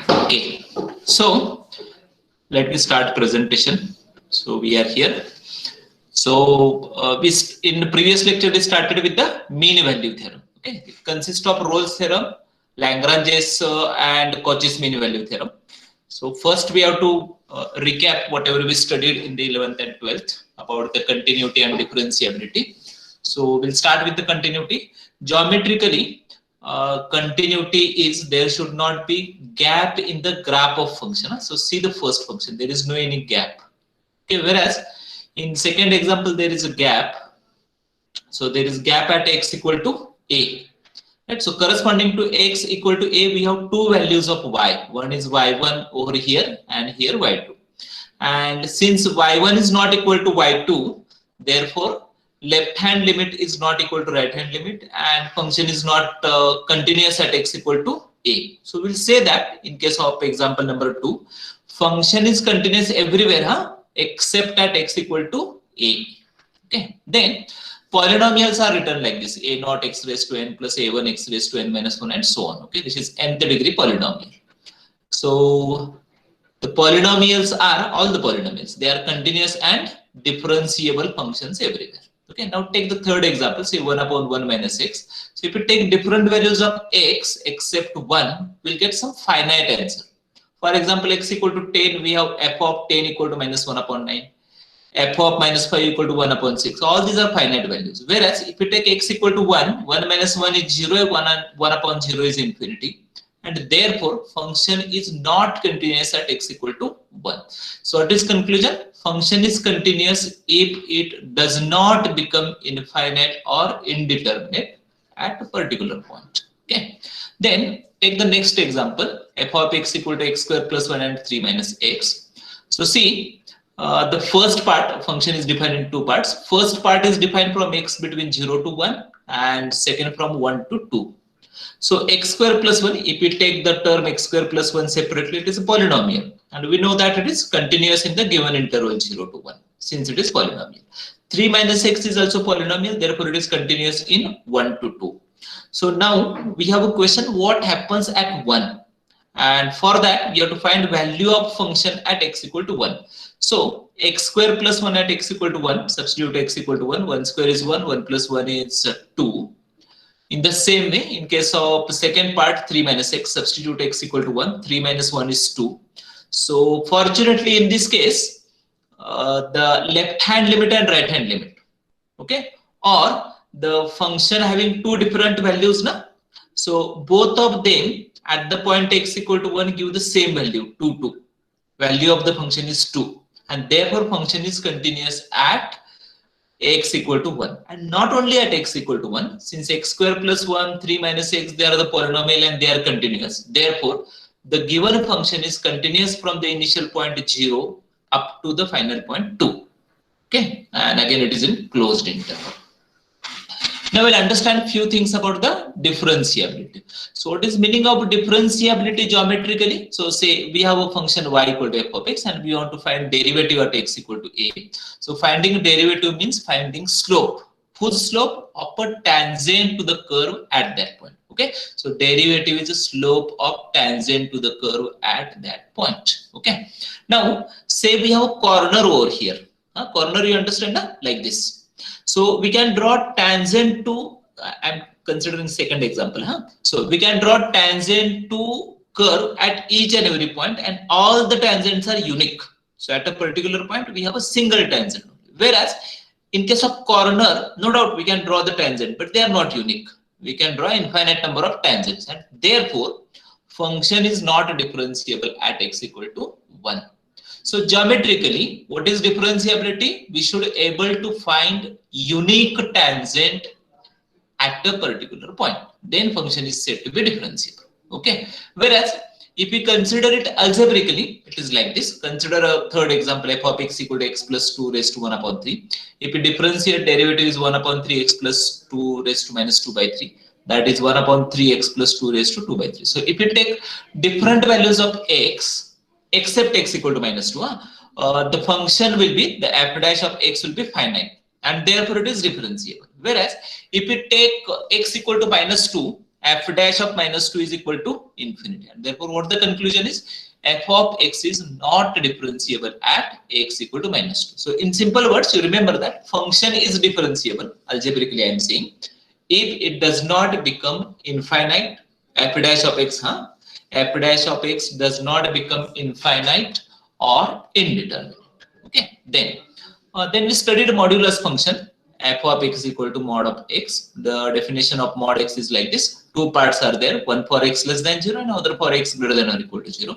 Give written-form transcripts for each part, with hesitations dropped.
Okay, so let me start presentation. So we are here. So in the previous lecture we started with the mean value theorem. Okay, it consists of Rolle's theorem, Lagrange's and Cauchy's mean value theorem. So first we have to recap whatever we studied in the 11th and 12th about the continuity and differentiability. So we'll start with the continuity. Geometrically, continuity is there should not be gap in the graph of function. So see the first function, there is no any gap. Okay, whereas in second example there is a gap. So there is gap at x equal to a. Right, so corresponding to x equal to a, we have two values of y. One is y1 over here and here y2. And since y1 is not equal to y2, therefore left hand limit is not equal to right hand limit and function is not continuous at x equal to a. So we'll say that in case of example number 2, function is continuous everywhere except at x equal to a. Okay, then polynomials are written like this: a naught x raised to n plus a1 x raised to n minus 1 and so on. Okay, this is nth degree polynomial. So the polynomials are all the polynomials. They are continuous and differentiable functions everywhere. Okay, now take the third example, say 1 upon 1 minus x. So if you take different values of x except 1, we'll get some finite answer. For example, x equal to 10, we have f of 10 equal to minus 1 upon 9. F of minus 5 equal to 1 upon 6. All these are finite values. Whereas if you take x equal to 1, 1 minus 1 is 0, 1 upon 0 is infinity. And therefore, function is not continuous at x equal to 1. So at this conclusion, function is continuous if it does not become infinite or indeterminate at a particular point. Okay. Then take the next example, f of x equal to x square plus 1 and 3 minus x. So see, the first part function is defined in two parts. First part is defined from x between 0 to 1 and second from 1 to 2. So x square plus 1, if we take the term x square plus 1 separately, it is a polynomial. And we know that it is continuous in the given interval 0 to 1, since it is polynomial. 3 minus x is also polynomial, therefore it is continuous in 1 to 2. So now we have a question, what happens at 1? And for that, we have to find value of function at x equal to 1. So x square plus 1 at x equal to 1, substitute x equal to 1, 1 square is 1, 1 plus 1 is 2. In the same way, in case of the second part, 3 minus x, substitute x equal to 1, 3 minus 1 is 2. So fortunately in this case, the left hand limit and right hand limit, okay, or the function having two different values now. So both of them at the point x equal to 1 give the same value, 2, 2. Value of the function is 2. And therefore function is continuous at x equal to 1. And not only at x equal to 1, since x square plus 1, 3 minus x, they are the polynomial and they are continuous. Therefore, the given function is continuous from the initial point 0 up to the final point 2. Okay, and again it is in closed interval. Now we'll understand few things about the differentiability. So what is meaning of differentiability geometrically? So say we have a function y equal to f of x and we want to find derivative at x equal to a. So finding derivative means finding slope. Whose slope? Of a tangent to the curve at that point. Okay. So derivative is a slope of tangent to the curve at that point. Okay. Now say we have a corner over here. Corner, you understand? Like this. So we can draw tangent to, I'm considering second example. So we can draw tangent to curve at each and every point and all the tangents are unique. So at a particular point, we have a single tangent. Whereas in case of corner, no doubt we can draw the tangent, but they are not unique. We can draw infinite number of tangents and therefore function is not differentiable at x equal to 1. So geometrically, what is differentiability? We should able to find unique tangent at a particular point. Then function is said to be differentiable. Okay. Whereas if we consider it algebraically, it is like this. Consider a third example, f of x equal to x plus 2 raised to 1 upon 3. If we differentiate, derivative is 1 upon 3x plus 2 raised to minus 2 by 3. That is 1 upon 3x plus 2 raised to 2 by 3. So if we take different values of x, except x equal to minus 2, the function will be, the f dash of x will be finite and therefore it is differentiable. Whereas if we take x equal to minus 2 f dash of minus 2 is equal to infinity. And therefore, what the conclusion is? F of x is not differentiable at x equal to minus 2. So in simple words, you remember that function is differentiable, algebraically I am saying, if it does not become infinite, f dash of x, f dash of x does not become infinite or indeterminate. Okay, then we studied modulus function. F of x is equal to mod of x. The definition of mod x is like this. Two parts are there, one for x less than 0 and other for x greater than or equal to 0.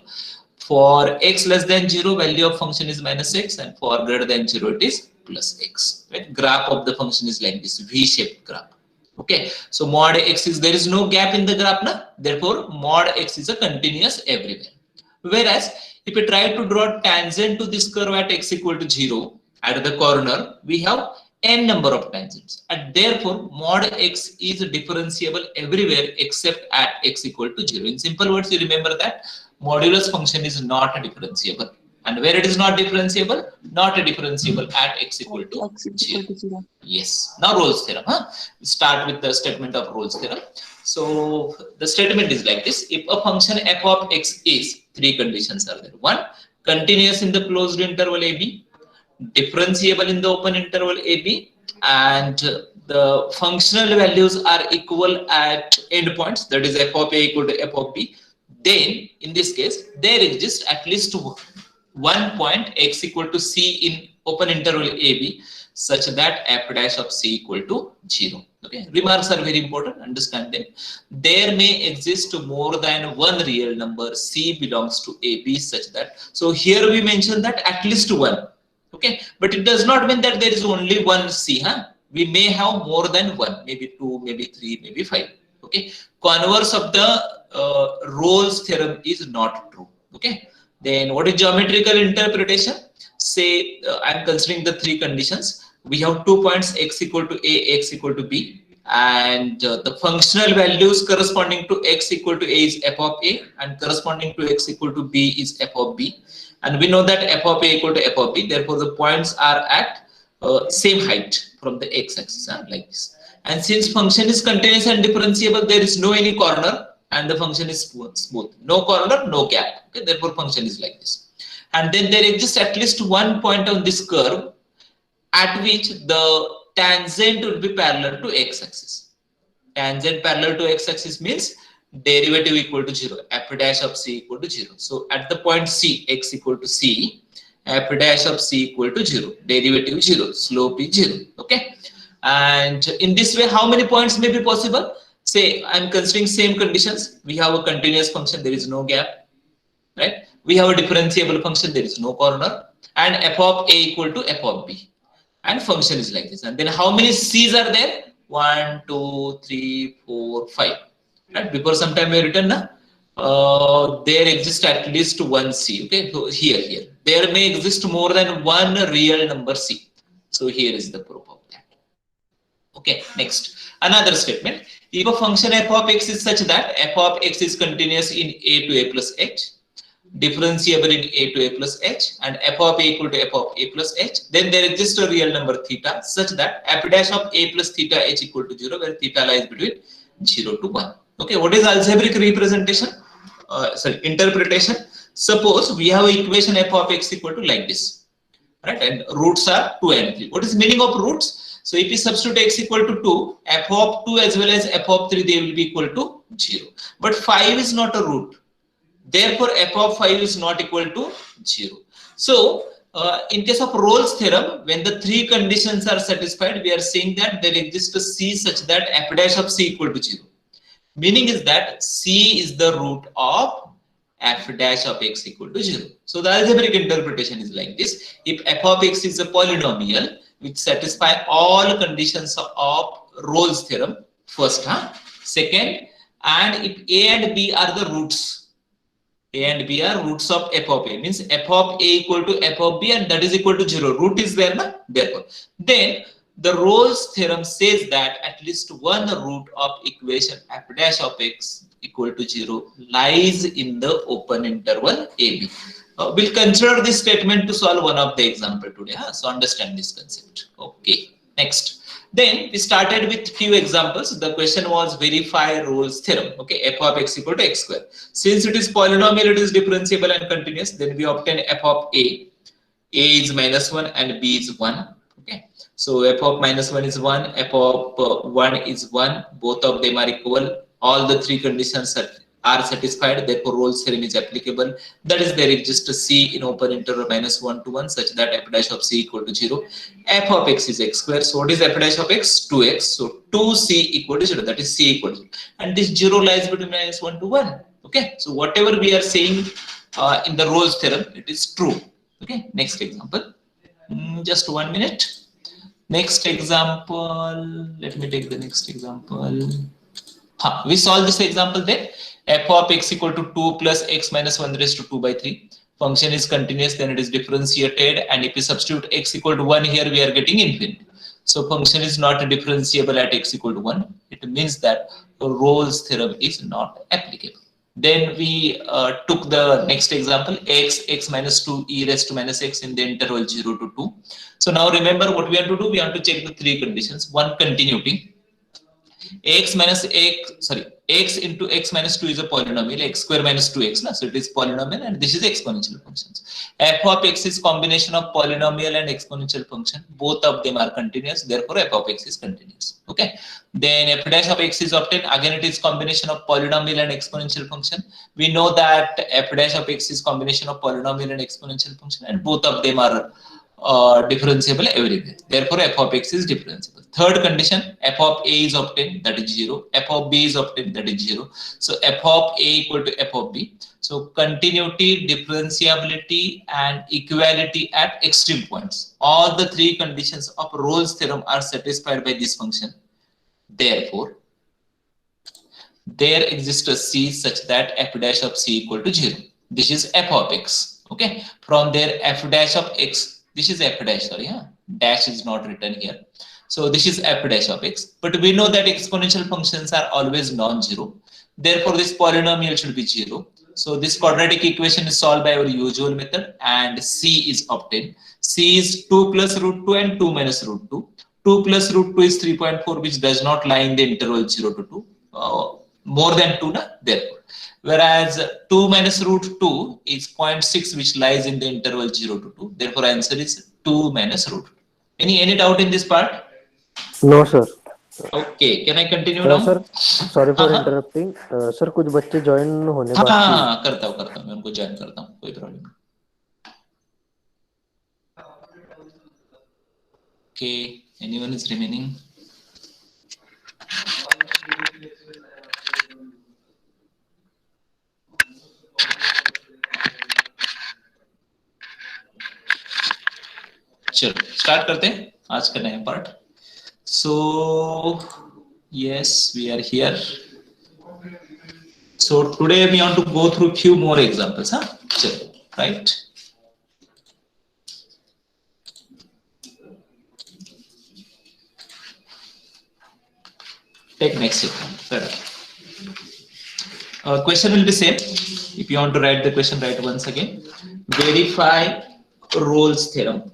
For x less than 0, value of function is minus x, and for greater than 0, it is plus x. Right? Graph of the function is like this, V-shaped graph. Okay, so mod x is, there is no gap in the graph now. Therefore, mod x is a continuous everywhere. Whereas, if we try to draw tangent to this curve at x equal to 0, at the corner, we have n number of tangents, and therefore mod x is differentiable everywhere except at x equal to 0. In simple words, you remember that modulus function is not differentiable, and where it is not differentiable, not differentiable at x equal to 0. Yes. Now Rolle's theorem. We start with the statement of Rolle's theorem. So the statement is like this: if a function f of x is, three conditions are there. One, continuous in the closed interval ab, differentiable in the open interval AB, and the functional values are equal at endpoints, that is f of a equal to f of b, then in this case there exists at least one point x equal to c in open interval AB such that f dash of c equal to 0. Okay, remarks are very important, understand them. There may exist more than one real number c belongs to AB such that, so here we mention that at least one. Okay, but it does not mean that there is only one C. We may have more than one, maybe two, maybe three, maybe five. Okay, converse of the Rolle's theorem is not true. Okay, then what is geometrical interpretation? Say I am considering the three conditions. We have 2 points x equal to a, x equal to b, and the functional values corresponding to x equal to a is f of a, and corresponding to x equal to b is f of b. And we know that f of a equal to f of b, therefore the points are at same height from the x-axis, like this. And since function is continuous and differentiable, there is no any corner, and the function is smooth. No corner, no gap. Okay, therefore function is like this. And then there exists at least one point on this curve at which the tangent would be parallel to x-axis. Tangent parallel to x-axis means derivative equal to 0, f dash of c equal to 0. So at the point c, x equal to c, f dash of c equal to 0, derivative 0, slope is 0. Okay, and in this way, how many points may be possible? Say I'm considering same conditions. We have a continuous function, there is no gap, right? We have a differentiable function, there is no corner, and f of a equal to f of b, and function is like this. And then how many c's are there? 1, 2, 3, 4, 5. Right? Before some time we written, there exists at least one c. Okay, so here there may exist more than one real number c. So here is the proof of that. Okay, next another statement: if a function f of x is such that f of x is continuous in a to a plus h, differentiable in a to a plus h, and f of a equal to f of a plus h, then there exists a real number theta such that f dash of a plus theta h equal to 0, where theta lies between 0 to 1. Okay, what is algebraic representation? Interpretation. Suppose we have an equation f of x equal to like this, right? And roots are 2 and 3. What is the meaning of roots? So if you substitute x equal to 2, f of 2 as well as f of 3, they will be equal to 0. But 5 is not a root. Therefore, f of 5 is not equal to 0. So, in case of Rolle's theorem, when the three conditions are satisfied, we are saying that there exists a c such that f dash of c equal to 0. Meaning is that c is the root of f dash of x equal to 0. So the algebraic interpretation is like this: if f of x is a polynomial which satisfy all conditions of Rolle's theorem, first, second, and if a and b are the roots, a and b are roots of f of a, means f of a equal to f of b, and that is equal to 0. Root is there, therefore. Then the Rolle's theorem says that at least one root of equation f dash of x equal to 0 lies in the open interval AB. We'll consider this statement to solve one of the example today. So understand this concept. Okay. Next, Then we started with few examples. The question was verify Rolle's theorem. Okay, f of x equal to x square. Since it is polynomial, it is differentiable and continuous. Then we obtain f of a. A is -1 and b is 1. Okay, so f of -1 is 1, f of 1 is 1. Both of them are equal. All the three conditions are satisfied. Therefore, Rolle's theorem is applicable. That is, there exists a c in open interval -1 to 1 such that f dash of c equal to 0. F of x is x square. So what is f dash of x? 2x. So 2c equal to 0. That is c equal to 0. And this 0 lies between -1 to 1. Okay, so whatever we are saying in the Rolle's theorem, it is true. Okay, next example. Just 1 minute. Next example. Let me take the next example. We solve this example then. F of x equal to 2 plus x minus 1 raised to 2 by 3. Function is continuous, then it is differentiated. And if we substitute x equal to 1 here, we are getting infinity. So function is not differentiable at x equal to 1. It means that Rolle's theorem is not applicable. Then we took the next example, x minus 2 e raised to minus x in the interval 0 to 2. So now remember what we have to do. We have to check the three conditions. One, continuity. X into x minus 2 is a polynomial. X square minus 2x. So it is polynomial and this is exponential functions. F of x is combination of polynomial and exponential function. Both of them are continuous. Therefore, f of x is continuous. Okay. Then f dash of x is obtained. Again, it is combination of polynomial and exponential function. We know that f dash of x is combination of polynomial and exponential function, and both of them are differentiable everywhere. Therefore, f of x is differentiable. Third condition, f of a is obtained, that is 0. F of b is obtained, that is 0. So f of a equal to f of b. So continuity, differentiability, and equality at extreme points. All the three conditions of Rolle's theorem are satisfied by this function. Therefore, there exists a c such that f dash of c equal to 0. This is f of x. Okay. From there, f dash of x. This is f dash, sorry, dash is not written here. So this is f dash of x. But we know that exponential functions are always non-zero. Therefore, this polynomial should be 0. So this quadratic equation is solved by our usual method and c is obtained. C is 2 plus root 2 and 2 minus root 2. 2 plus root 2 is 3.4, which does not lie in the interval 0 to 2. More than 2, therefore. Whereas 2 minus root 2 is 0.6, which lies in the interval 0 to 2. Therefore, answer is 2 minus root 2. Any doubt in this part? No, sir. Okay, can I continue now? Sir, sorry for interrupting. Sir, कुछ बच्चे join होने बाकी हैं. हाँ, करता हूँ, मैं उनको join करता हूँ, कोई problem नहीं. Okay, anyone is remaining? चलो स्टार्ट करते हैं आज का नया part. So yes, we are here. So today we want to go through few more examples, चलो, right? Take next example. Question will be same. If you want to write the question, write once again. Verify Rolle's theorem.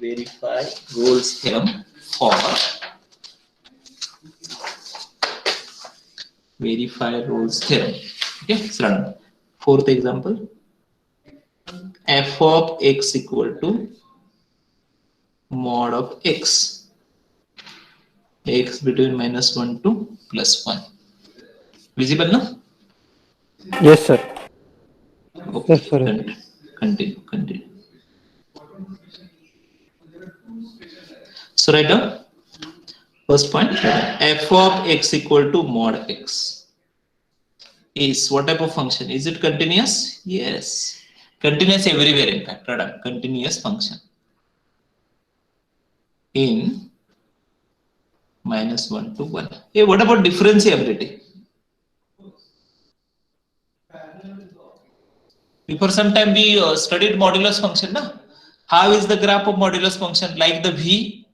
Verify Rolle's theorem for verify Rolle's theorem. Okay, so fourth example. F of x equal to mod of x. X between -1 to +1. Visible now? Yes, sir. Okay. Yes, sir. Continue. So write down first point. F of x equal to mod x is what type of function? Is it continuous? Yes. Continuous everywhere, in fact. Write down continuous function in -1 to 1. Hey, what about differentiability? Before some time we studied modulus function. How is the graph of modulus function? Like the V?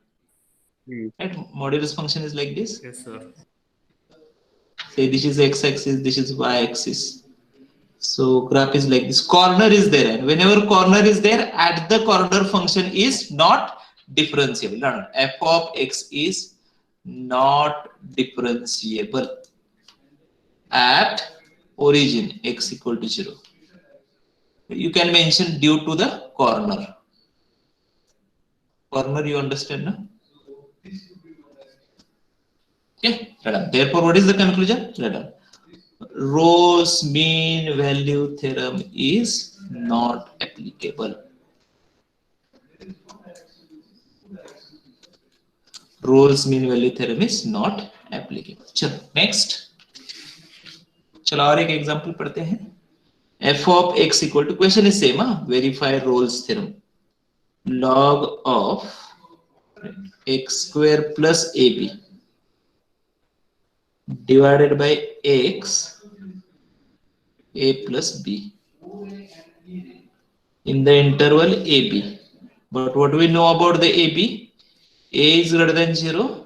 Right? Modulus function is like this. Yes, sir. Say this is x-axis, this is y-axis. So graph is like this. Corner is there, and whenever corner is there, at the corner function is not differentiable. No, no. F of x is not differentiable at origin x equal to 0. You can mention due to the corner. Corner, you understand, no? Okay, therefore, what is the conclusion? Rolle's mean value theorem is not applicable. Rolle's mean value theorem is not applicable. चलो next. चलो और एक example पढ़ते हैं. F of x equal to, question is same, verify Rolle's theorem. Log of x square plus ab divided by x a plus b in the interval ab. But what do we know about the ab? A is greater than 0,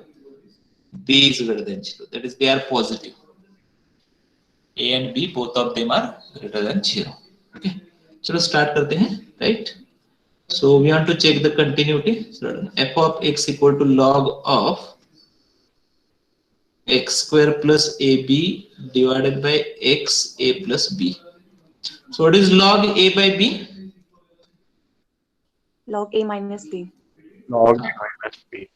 b is greater than 0. That is, they are positive. A and b, both of them are greater than 0. Okay. चलो start करते हैं, right? So we want to check the continuity. So f of x equal to log of x square plus ab divided by x a plus b. So what is log a by b? Log a minus b. Log A minus B.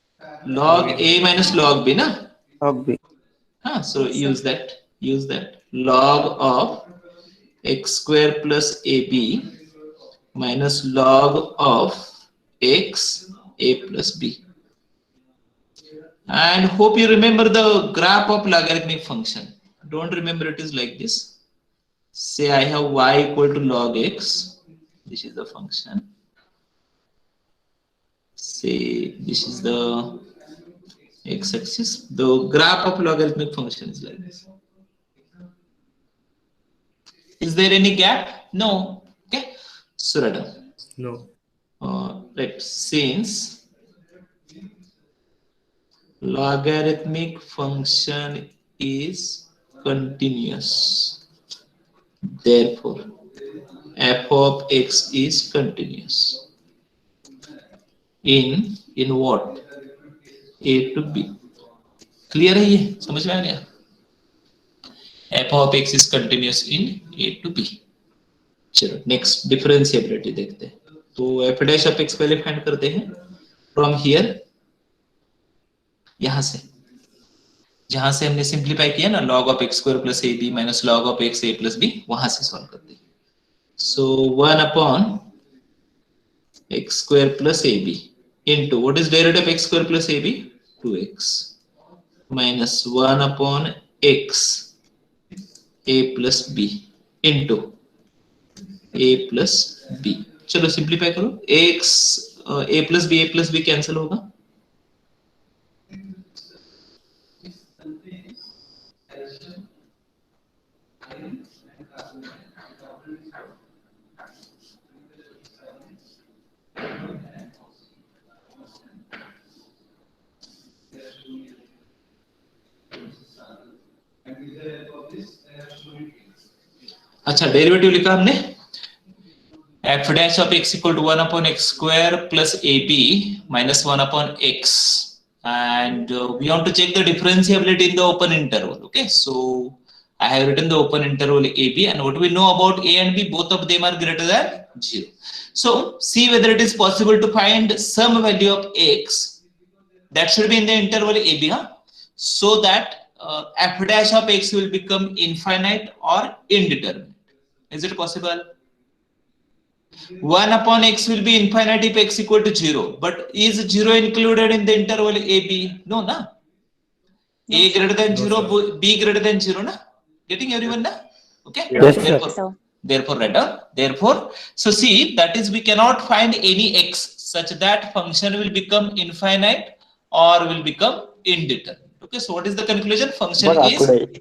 Log a minus log b, na? Log b. So use that. Use that. Log of x square plus ab minus log of x a plus b. And hope you remember the graph of logarithmic function. Don't remember it is like this. Say I have y equal to log x. This is the function. Say this is the x-axis. The graph of logarithmic function is like this. Is there any gap? No. Okay. Surada. No. Right. Since logarithmic function is continuous, therefore f of x is continuous in what? A to b. Clear है ये? समझ में आ गया? f of x is continuous in a to b. चलो next differentiability देखते हैं. तो f dash of x पहले फाइंड करते हैं from here. यहां से जहां से हमने सिंप्लीफाई किया ना, log of x square plus ab minus log of x a plus b, वहां से सॉल्व करते हैं. So 1 upon x square plus ab into what is derivative of x square plus ab? 2x minus 1 upon x a plus b into a plus b. चलो simplify करो. x a plus b cancel होगा. अच्छा, derivative लिखा हमने f dash of x equal to 1 upon x square plus ab minus 1 upon x, and we want to check the differentiability in the open interval. Okay, so I have written the open interval ab, and what we know about a and b, both of them are greater than 0. So see whether it is possible to find some value of x that should be in the interval ab, so that f dash of x will become infinite or indeterminate. Is it possible? 1 upon x will be infinite if x equal to 0. But is 0 included in the interval AB? No, na? A greater than 0, B greater than 0, na? Getting everyone, na? Okay? Yes, sir. Therefore, right down. Therefore, so see, that is, we cannot find any x such that function will become infinite or will become indeterminate. Okay, so what is the conclusion? Function is,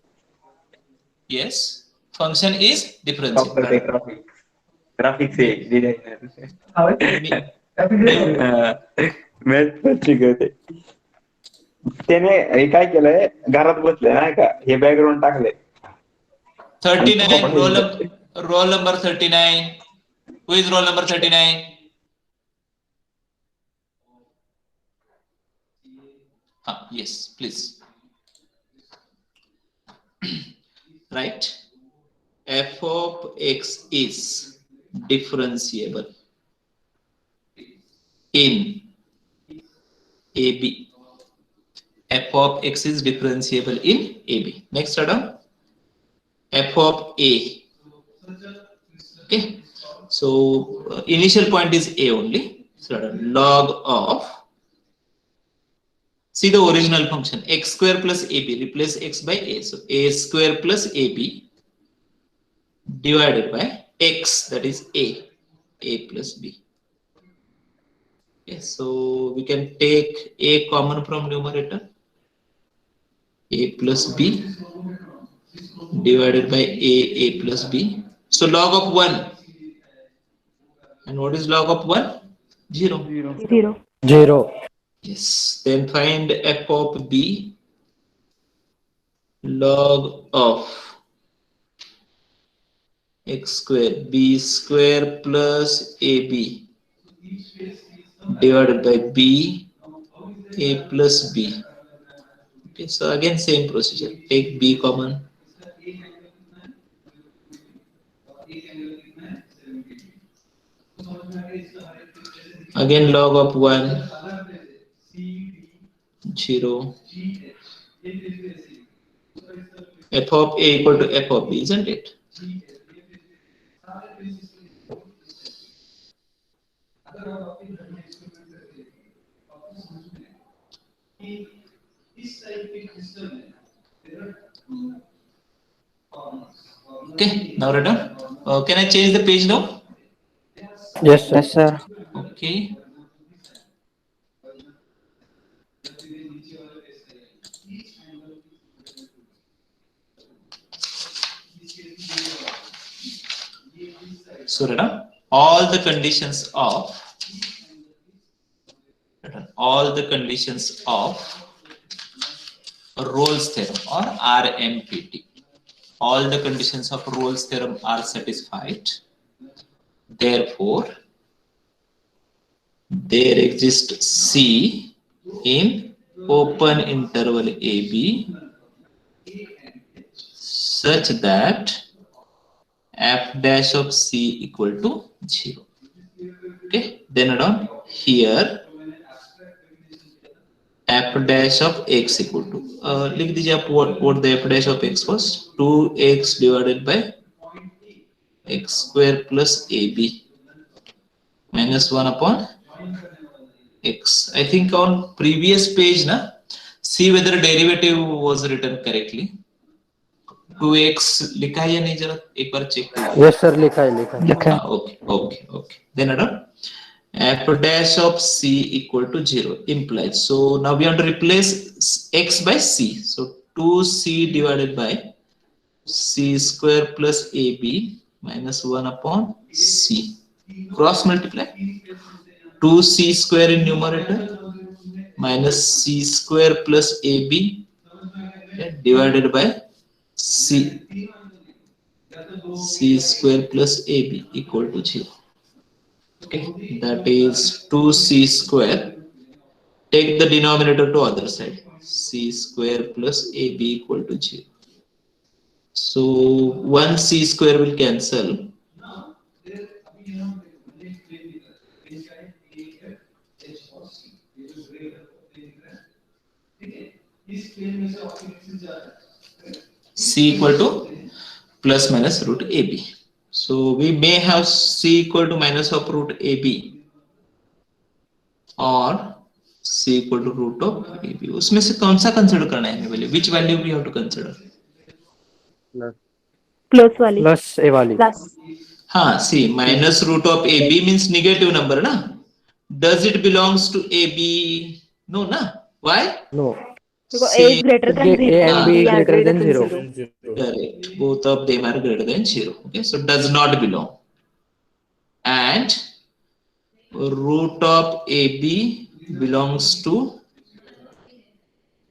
yes, function is differentiable. Graphics designer. Math शिकवते. त्याने हे काय केलंय, घरात बसले नाही का, हे background टाकले. 39, roll number 39. Who is roll number 39? Yes, please. Right. F of x is differentiable in AB. F of x is differentiable in AB. Next, Adam. F of A. Okay. So initial point is A only. So log of, see the original function, x square plus AB, replace x by A. So A square plus AB divided by x, that is A plus B. Okay, so we can take A common from numerator, A plus B divided by A plus B. So log of 1. And what is log of 1? 0. 0. 0. Yes. Then find f of B, log of x square, B square plus AB divided by B, A plus B. Okay, so again same procedure. Take B common. Again log of 1, 0. F of A equal to F of B, isn't it? Okay, now we're done. Can I change the page now? Yes, sir. Yes, sir. Okay. So Radha, all the conditions of Rolle's theorem or RMPT, all the conditions of Rolle's theorem are satisfied. Therefore, there exists C in open interval AB such that f dash of C equal to 0. Okay, then add on here f dash of x equal to, लिख दीजिए आप what the f dash of x was, 2x divided by x square plus ab minus 1 upon x. I think on previous page na, see whether derivative was written correctly. 2x लिखा है या नहीं, जरा एक बार check करिए. Yes, sir. लिखा है, लिखा है. लिखा है. Okay. Then add on f dash of c equal to 0 implies. So now we have to replace x by c. So 2c divided by c square plus ab minus 1 upon c. Cross multiply. 2c square in numerator minus c square plus ab, okay, divided by c square plus ab equal to 0. Okay, that is 2c square. Take the denominator to other side. C square plus ab equal to 0. So 1 c square will cancel. C equal to plus minus root ab. So we may have c equal to minus of root ab or c equal to root of ab. उसमें से कौन सा consider करना है हमें value? Which value we have to consider? Plus वाली. Plus A वाली. Plus. हाँ, see, minus root of ab means negative number ना? Does it belongs to ab? No ना? Why? No. Because A is greater than 0. A and B Yeah, greater than 0. Correct. Both of them are greater than 0. Okay, so does not belong. And root of AB belongs to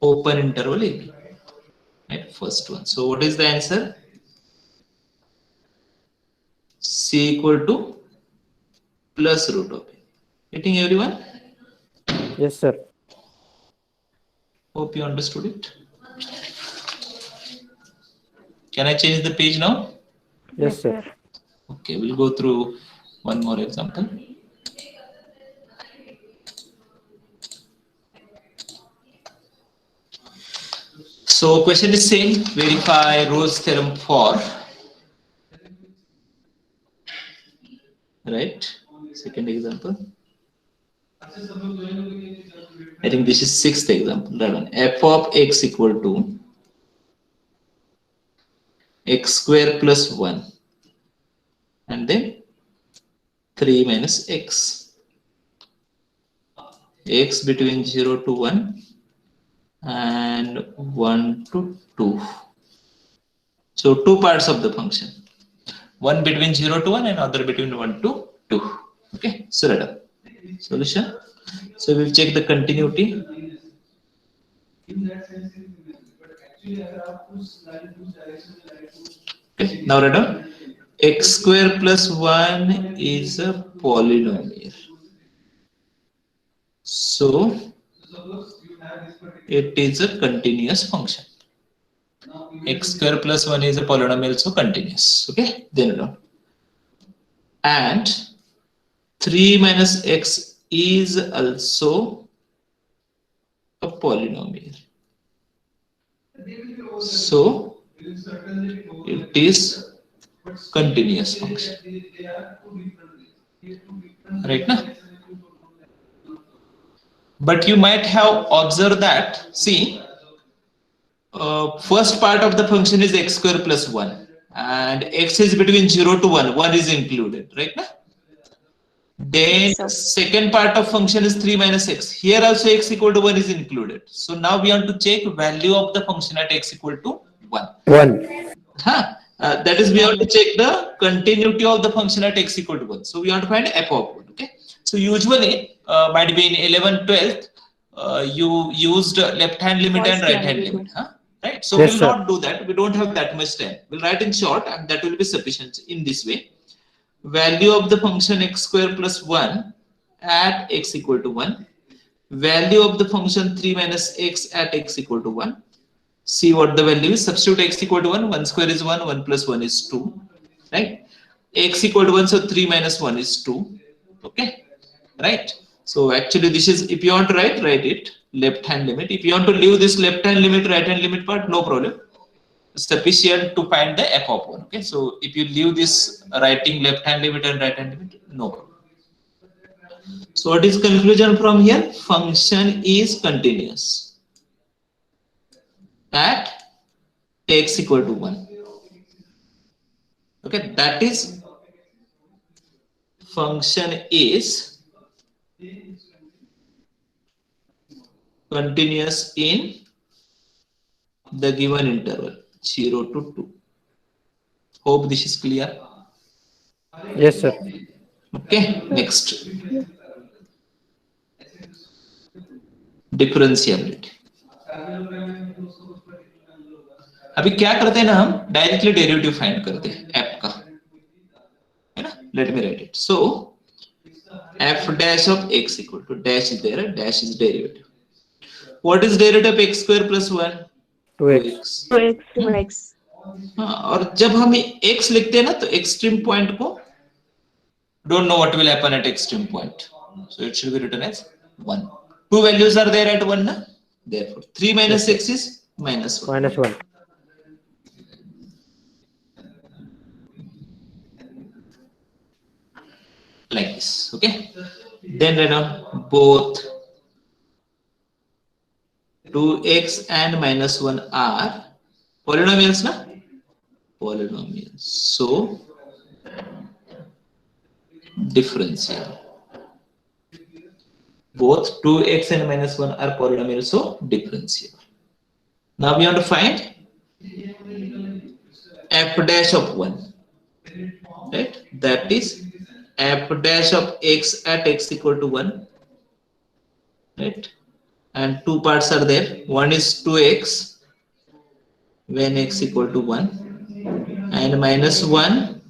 open interval AB. Right, first one. So what is the answer? C equal to plus root of A. Getting everyone? Yes, sir. Hope you understood it. Can I change the page now? Yes, sir. Okay, we'll go through one more example. So question is saying verify Rolle's theorem for, right? Second example. I think this is sixth example. That one. F of x equal to x square plus 1 and then 3 minus x. X between 0 to 1 and 1 to 2. So two parts of the function. One between 0 to 1 and other between 1 to 2. Okay, so let us. Solution. So we'll check the continuity. Okay, now read on. X square plus 1 is a polynomial. So it is a continuous function. X square plus 1 is a polynomial, so continuous. Okay, then read on. And 3 minus x is also a polynomial. So it is continuous function. Right now? But you might have observed that, see, first part of the function is x square plus 1 and x is between 0 to 1, 1 is included, right now? Then second part of function is 3 minus x. Here also x equal to 1 is included. So now we want to check value of the function at x equal to 1. 1. That is, we have to check the continuity of the function at x equal to 1. So we want to find f of 1. Okay. So usually, might be in 11th, 12th, you used left hand limit and right hand limit. Right. So Yes, we will sir. not do that. We don't have that much time. We'll write in short, and that will be sufficient in this way. Value of the function x square plus 1 at x equal to 1. Value of the function 3 minus x at x equal to 1. See what the value is. Substitute x equal to 1. 1 square is 1. 1 plus 1 is 2. Right? X equal to 1. So 3 minus 1 is 2. Okay. Right. So actually this is, if you want to write it. Left hand limit. If you want to leave this left hand limit, right hand limit part, no problem. Sufficient to find the f of 1. Okay. So if you leave this writing left hand limit and right hand limit, no problem. So what is conclusion from here? Function is continuous at x equal to 1. Okay, that is, function is continuous in the given interval 0 to 2. Hope this is clear. Yes, sir. Okay, next. Differentiability. अभी क्या करते हैं ना, हम directly derivative find करते हैं f का, है ना? Let me write it. So f dash of x equal to dash is there, dash is derivative. What is derivative of x square plus 1? 2x. 2x. और जब हम x लिखते हैं ना, तो extreme point को don't know what will happen at extreme point, so it should be written as 1. Two values are there at 1 na? Therefore 3 minus x is minus 1. Minus 1. Like this. Okay, then write down both 2x and minus 1 are polynomials na? Polynomials, so differentiable. Both 2x and minus 1 are polynomials, so differentiable. Now we want to find f dash of 1, right? That is f dash of x at x equal to 1, right? And two parts are there. One is 2x when x equal to 1 and minus 1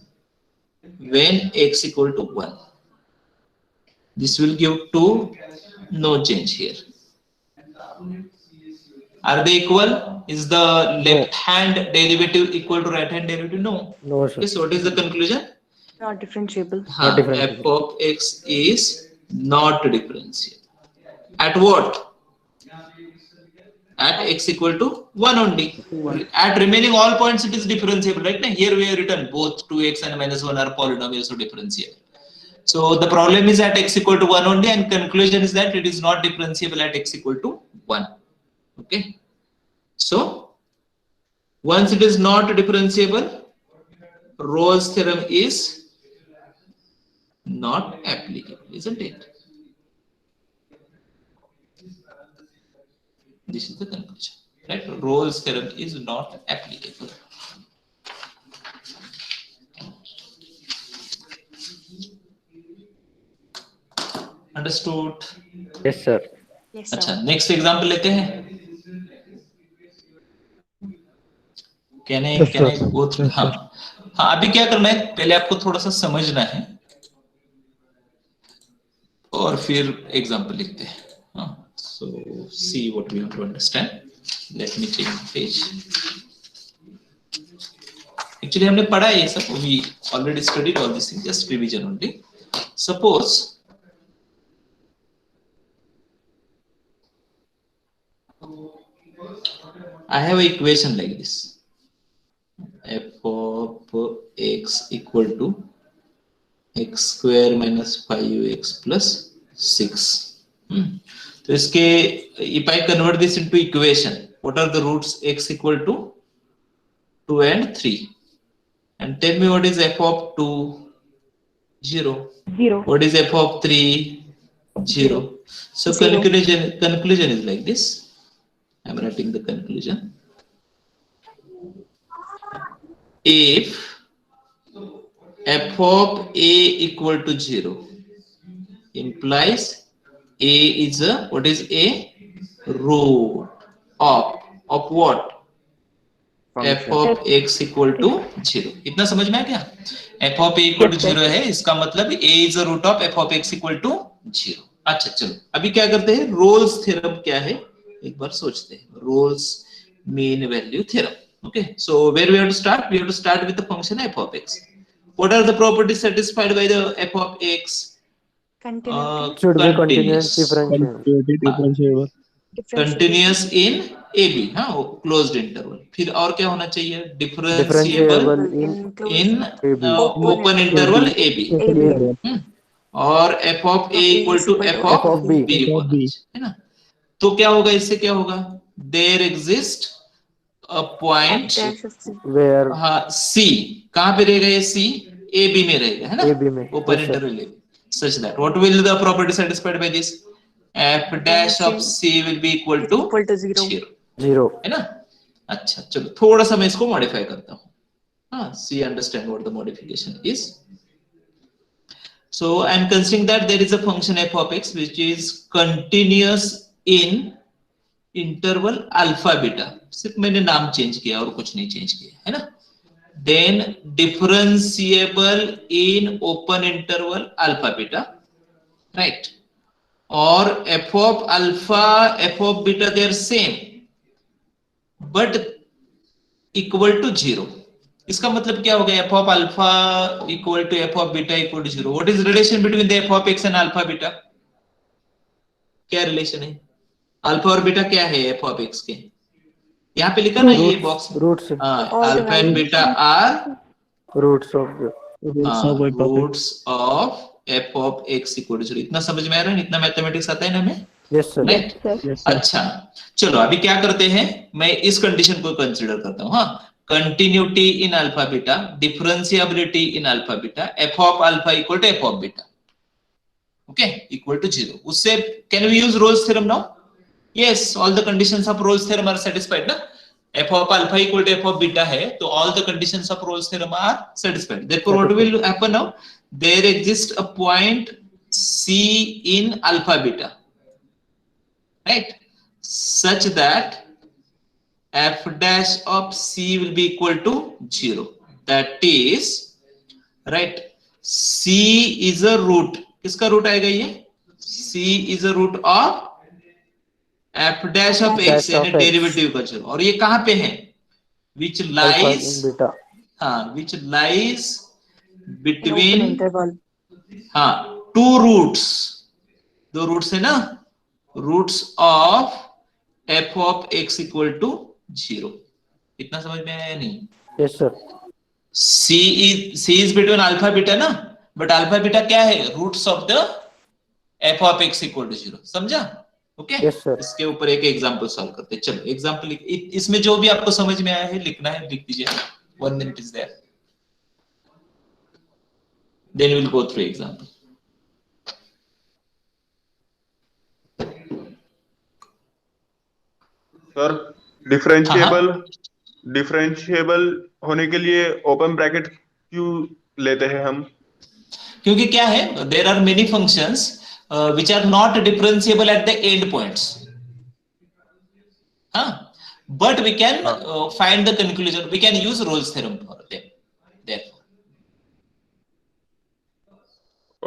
when x equal to 1. This will give 2, no change here. Are they equal? Is the left hand derivative equal to right hand derivative? No. No, sir. Okay, so what is the conclusion? Not differentiable. Not differentiable. F of x is not differentiable. At what? At x equal to 1 only. At remaining all points it is differentiable, right? Now here we have written both 2x and minus 1 are polynomials, so differentiable. So the problem is at x equal to 1 only, and conclusion is that it is not differentiable at x equal to 1. Okay. So once it is not differentiable, Rolle's theorem is not applicable, isn't it? This is the conclusion, right? Rolle's theorem is not applicable. Understood? Yes, sir. Yes, sir. अच्छा, next example लेते हैं. Can I go through? हाँ, अभी क्या करना है? पहले आपको थोड़ा सा समझना है और फिर एग्जाम्पल लिखते हैं. So see what we want to understand. Let me change the page. Actually हमने पढ़ा है ये सब. We already studied all these things. Just revision only. Suppose I have an equation like this. F of x equal to x square minus 5x plus 6. So इसके if I convert this into equation, what are the roots? X equal to 2 and 3. And tell me what is f of 2? 0. 0. What is f of 3? 0. So 0. conclusion is like this. I am writing the conclusion. If f of a equal to 0 implies a is a, what is a? Root of what? F of x equal to 0. इतना समझ में आ गया? F of a equal to 0 है, इसका मतलब a is a root of f of x equal to 0. अच्छा चलो, अभी क्या करते हैं? रोल्स थ्योरम क्या है एक बार सोचते हैं. Rolle's mean value theorem. Okay, so where we have to start? We have to start with the function f of x. What are the properties satisfied by the f of x? Continuity. Should be continuous differentiable. Continuous in AB, हाँ, closed interval. फिर और क्या होना चाहिए? Differentiable in open interval AB. और f of a equal to f of b है ना? तो क्या होगा? इससे क्या होगा? There exists a point Where C. कहाँ पे रहेगा ये C? AB में रहेगा, है ना? AB में. Open interval AB. Such that what will the property satisfied by this? F dash of C will be equal to 0. है ना? अच्छा चलो थोड़ा सा मैं इसको मॉडिफाई करता हूँ. हाँ, see understand what the modification is. So I am considering that there is a function f of x which is continuous in interval alpha beta. सिर्फ मैंने नाम चेंज किया और कुछ नहीं चेंज किया, है ना? Then differentiable in open interval alpha beta, right? Or f of alpha, f of beta, they are same, but equal to 0. इसका मतलब क्या हो गया? f of alpha equal to f of beta equal to 0. What is the relation between the f of x and alpha beta? क्या relation है? Alpha और beta क्या है f of x के? यहाँ पे लिखा ना ये box. roots. Alpha and beta are Roots of f of x equal to 0. इतना समझ में आ रहा है? इतना मैथमेटिक्स आता है ना हमें? yes sir. Right? अच्छा चलो अभी क्या करते हैं? मैं इस कंडीशन को कंसीडर करता हूँ. हाँ, continuity in alpha beta, differentiability in alpha beta, f of alpha equal to f of beta, okay, equal to 0. उससे can we use Rolle's theorem now? Yes, all the conditions of Rolle's theorem are satisfied ना? f of alpha equal to f of beta है, तो all the conditions of Rolle's theorem are satisfied. Therefore, what will happen now? There exists a point C in alpha beta, right? Such that f dash of C will be equal to 0. That is, right? C is a root. किसका root आएगा ये? C is a root of f dash of x Dash यानी of x. Derivative का चलो, और ये कहाँ पे है? which Alpha lies in beta. हाँ which lies An open between interval. हाँ two roots, दो रूट्स है ना, roots of f of x equal to 0. इतना समझ में आया या नहीं? Yes, sir. C is between alpha beta ना, बट अल्फा बीटा क्या है? Roots of the f of x equal to 0. समझा? Okay Yes, sir. इसके ऊपर एक एग्जांपल सॉल्व करते हैं. चलो एग्जांपल इसमें जो भी आपको समझ में आया है लिखना है, लिख दीजिए. 1 minute is there, then we'll go through example. Sir differentiable होने के लिए ओपन ब्रैकेट क्यों लेते हैं हम? क्योंकि क्या है, there are many functions which are not differentiable at the end points. But we can find the conclusion. We can use Rolle's theorem for them. Therefore,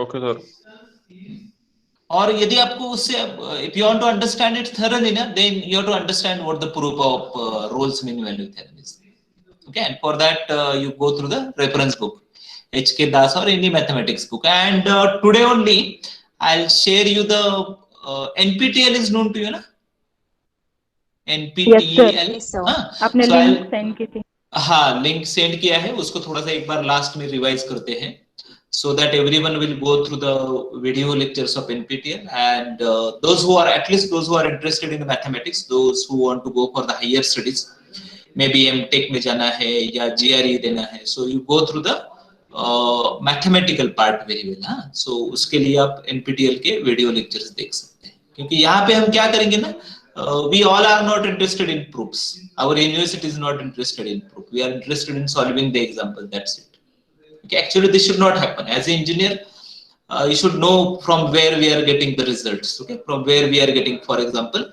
okay sir. और यदि आपको उससे if you want to understand it thoroughly ना, then you have to understand what the proof of Rolle's mean value theorem is. Okay, and for that you go through the reference book, H.K. Das or any mathematics book. And today only I'll share you the NPTEL is known to you ना? NPTEL. Yes, sir. आपने So link send की थी. हाँ link send किया है, उसको थोड़ा सा एक बार लास्ट में रिवाइज करते हैं, so that everyone will go through the video lectures of NPTEL. And those who are, at least those who are interested in mathematics, those who want to go for the higher studies, maybe M.Tech में जाना है या GRE देना है, so you go through the mathematical part very well. हाँ, so उसके लिए आप NPTEL के video lectures देख सकते हैं, क्योंकि यहाँ पे हम क्या करेंगे ना, we all are not interested in proofs. Our university is not interested in proof. We are interested in solving the example. That's it. Okay, actually this should not happen. As an engineer, you should know from where we are getting the results. Okay, from where we are getting, for example,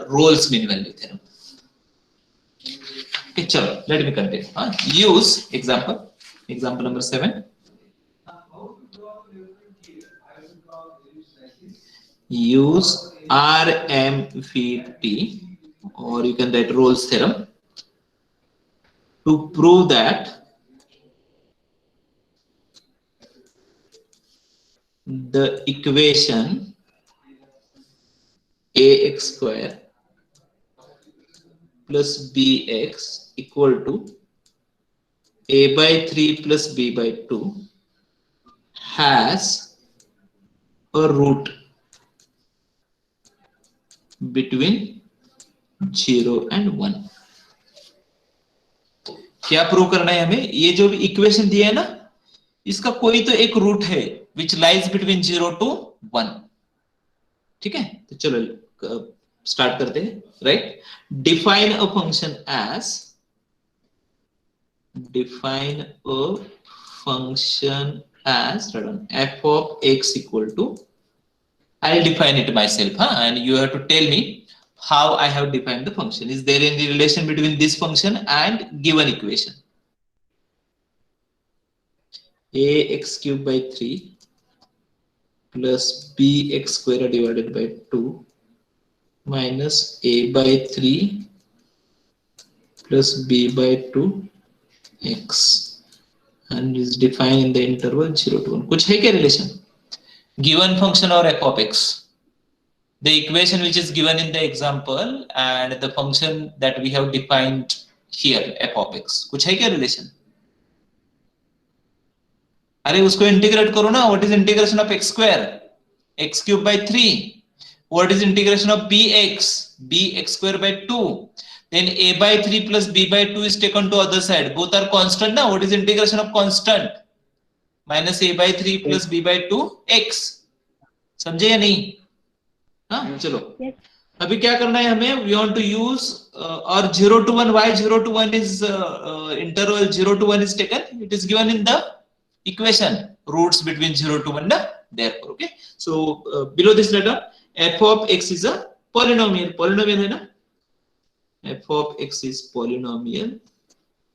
Rolle's mean value theorem. Okay, chalo, let me continue. Use example number 7. Use RMVT, or you can write Rolle's theorem, to prove that the equation ax square plus bx equal to a by 3 plus b by 2 has a root between 0 and 1. क्या prove करना है हमें? ये जो equation दिया है ना, इसका कोई तो एक रूट है which lies between 0 to 1. ठीक है, तो चलो स्टार्ट करते हैं. Right, define a function as f of x equal to, I'll define it myself, and you have to tell me how I have defined the function. Is there any relation between this function and given equation? Ax cube by 3 plus bx square divided by 2 minus a by 3 plus b by 2 x, and is defined in the interval 0 to 1. कुछ है क्या relation? Given function or f of x, the equation which is given in the example and the function that we have defined here, f of x, कुछ है क्या relation? अरे उसको integrate करो ना. What is integration of x square? X cube by 3. What is integration of bx? Bx square by 2. Then a by 3 plus b by 2 is taken to other side. Both are constant now. What is integration of constant? Minus a by 3 plus b by 2 x. समझे या नहीं? हाँ चलो. Yes. अभी क्या करना है हमें? We want to use or 0 to 1. Why 0 to 1 is interval 0 to 1 is taken? It is given in the equation. Roots between 0 to 1. Therefore, okay. So below this letter, f of x is a polynomial. Polynomial है ना? F of x is polynomial.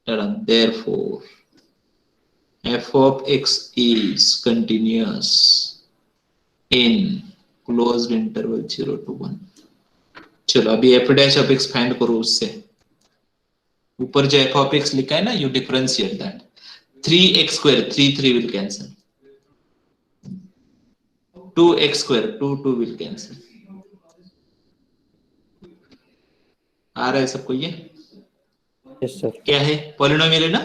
Therefore, f of x is continuous in closed interval 0 to 1. चलो अभी F dash of x find करो उससे। ऊपर जो F of x लिखा है ना, you differentiate that. 3x square 3 will cancel, 2x square 2 will cancel। आ रहा है सबको ये? Yes sir. क्या है? पॉलिनोमियल है ना,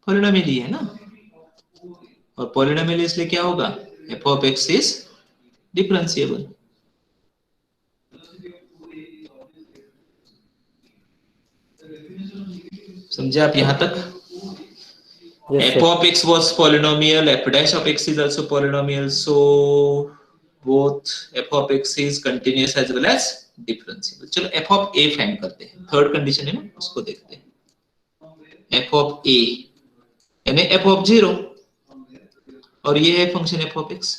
पॉलिनोमियल ही है ना। और पॉलिनोमियल इसलिए क्या होगा, F of x is differentiable. समझे आप यहां तक? Yes f sir. of x was polynomial, f dash of x is also polynomial, so both f of x is continuous as well as differentiable। चलो f of a find करते हैं, third condition है ना, उसको देखते हैं। f of a यानी f of 0, और ये है function f of x,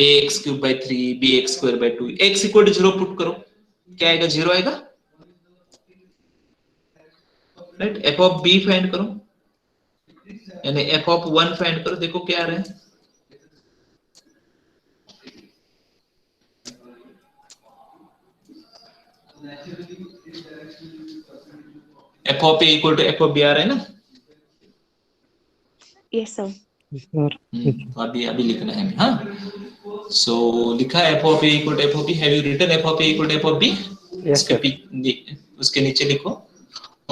ax cube by 3 bx square by 2, x equal to 0 put करो, क्या आएगा? 0 आएगा, right. f of b find करो, यानी f of 1 फाइंड करो, देखो क्या आ रहा है। f of a equal to f of b आ रहा है ना? Yes, sir. अभी अभी लिखना है हमें, हाँ। सो लिखा है f of a equal to f of b। Have you written f of a equal to f of b? Yes sir. उसके नीचे लिखो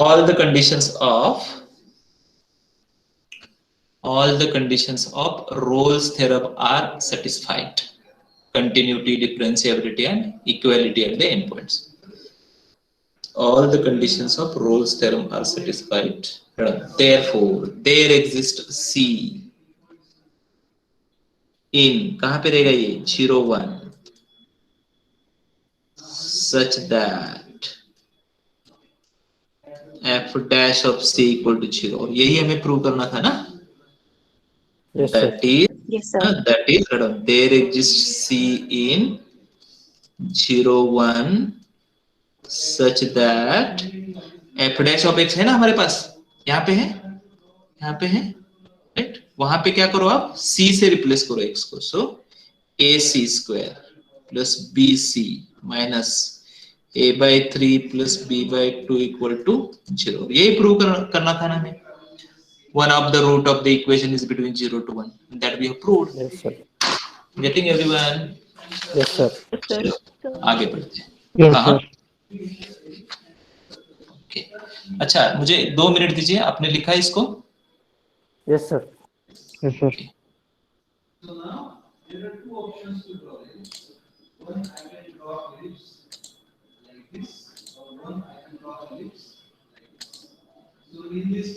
all the conditions of Rolle's theorem are satisfied, continuity, differentiability and equality at the endpoints। all the conditions of Rolle's theorem are satisfied, therefore there exists C in, कहां पे रहेगा ये, 0 1, such that f dash of c equal to 0। और यही हमें prove करना था ना, yes sir. Yes, sir. that is there exists c in 0 1 such that f dash of x है ना हमारे पास, यहाँ पे है, यहाँ पे है, राइट। वहां पे क्या करो आप, c से रिप्लेस करो x को, सो ac square plus bc minus a by 3 plus b by 2 equal to 0। यही प्रूव करना था ना हमें। one of the root of the equation is between 0 to 1, that we have proved। Yes sir. getting everyone? Yes sir. चलो आगे बढ़ते हैं। Yes हाँ सर। ओके, अच्छा मुझे 2 मिनट दीजिए, आपने लिखा है इसको? Yes sir. Yes sir.